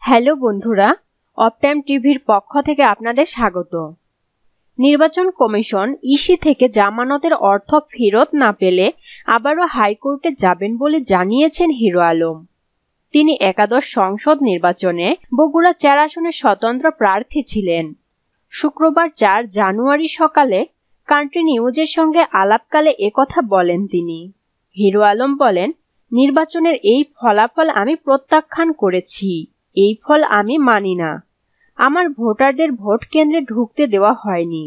Hello বন্ধুরা, of time টিভির পক্ষ থেকে আপনাদের স্বাগত। নির্বাচন কমিশন ইসি থেকে জামানতের অর্থ ফেরত না পেলে আবারও হাইকোর্টে যাবেন বলে জানিয়েছেন হিরো আলম। তিনি একাদশ সংসদ নির্বাচনে বগুড়া ৪ আসনের স্বতন্ত্র প্রার্থী ছিলেন। শুক্রবার ৪ জানুয়ারি সকালে কান্ট্রি নিউজের সঙ্গে আলাপকালে একথা বলেন তিনি। হিরো আলম বলেন, নির্বাচনের এই ফলাফল আমি প্রত্যাখ্যান করেছি। এই ফল আমি মানি না। আমার ভোটারদের ভোট কেন্দ্রে ঢুকতে দেওয়া হয়নি।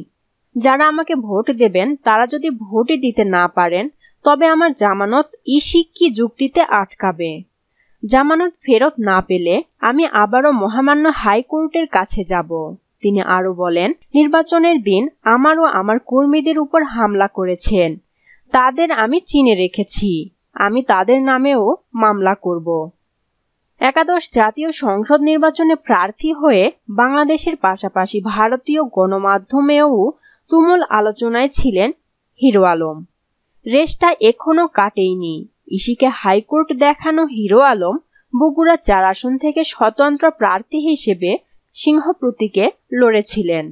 যারা আমাকে ভোট দেবেন তারা যদি ভোটই দিতে না পারেন তবে আমার জামানত ইসি কি যুক্তিতে আটকাবে? জামানত ফেরত না পেলে আমি আবারও মহামান্য হাইকোর্টের কাছে যাব। তিনি আরো বলেন, নির্বাচনের দিন আমার ও আমার কর্মীদের উপর হামলা করেছেন। তাদের আমি চিনে রেখেছি। আমি তাদের নামেও মামলা করব। একাদশ জাতীয় সংসদ নির্বাচনে প্রার্থী হয়ে বাংলাদেশের পাশাপাশি ভারতীয় গণমাধ্যমেও তুমুল আলোচনায় ছিলেন হিরো আলম। রেসটা এখনো কাটেনি। ইসিকে হাইকোর্ট দেখানো হিরো আলম বগুড়া ৪ আসন থেকে স্বতন্ত্র প্রার্থী হিসেবে সিংহ প্রতীকে লড়েছিলেন।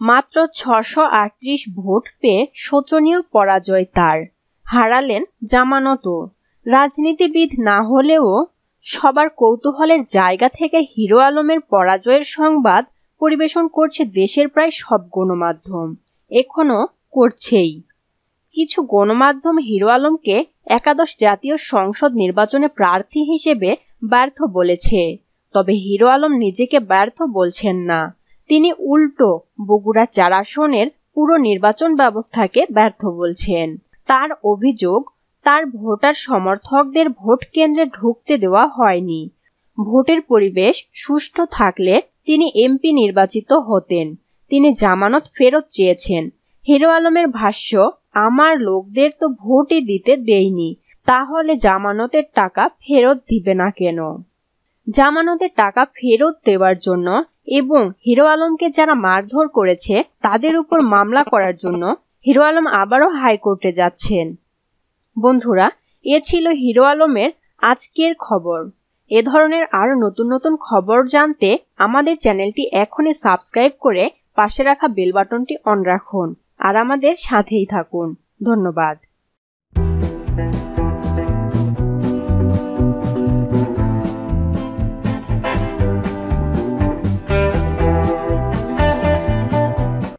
মাত্র ৬৩৮ ভোট পেয়ে শোচনীয় পরাজয় তার। হারালেন জামানতও। রাজনীতিবিদ না হলেও সবার কৌতূহলের জায়গা থেকে হিরো আলমের পরাজয়ের সংবাদ পরিবেশন করছে দেশের প্রায় সব গণমাধ্যম। এখনো করছেই। কিছু গণমাধ্যম হিরো আলমকে একাদশ জাতীয় সংসদ নির্বাচনে প্রার্থী হিসেবে ব্যর্থ বলেছে। তবে হিরো আলম নিজেকে ব্যর্থ বলছেন না। তিনি উল্টো বগুড়া ৪ আসনের পুরো নির্বাচন ব্যবস্থাকে ব্যর্থ বলছেন। তার অভিযোগ, তার ভোটার সমর্থকদের ভোট কেন্দ্রে ঢুকতে দেওয়া হয়নি। ভোটের পরিবেশ সুষ্ঠু থাকলে তিনি এমপি নির্বাচিত হতেন। তিনি জামানত ফেরত চেয়েছেন। হিরো আলমের ভাষ্য, আমার লোকদের তো ভোটই দিতে দেয়নি, তাহলে জামানতের টাকা ফেরত দিবে না কেন? জামানতের টাকা ফেরত দেওয়ার জন্য এবং হিরো আলমকে যারা মারধর করেছে তাদের উপর মামলা করার জন্য হিরো আলম আবারও হাইকোর্টে যাচ্ছেন। বন্ধুরা, এ ছিল হিরো আলমের আজকের খবর। এ ধরনের আরো নতুন নতুন খবর জানতে আমাদের চ্যানেলটি এখনই সাবস্ক্রাইব করে পাশে রাখা বেল বাটনটি অন রাখুন আর আমাদের সাথেই থাকুন। ধন্যবাদ।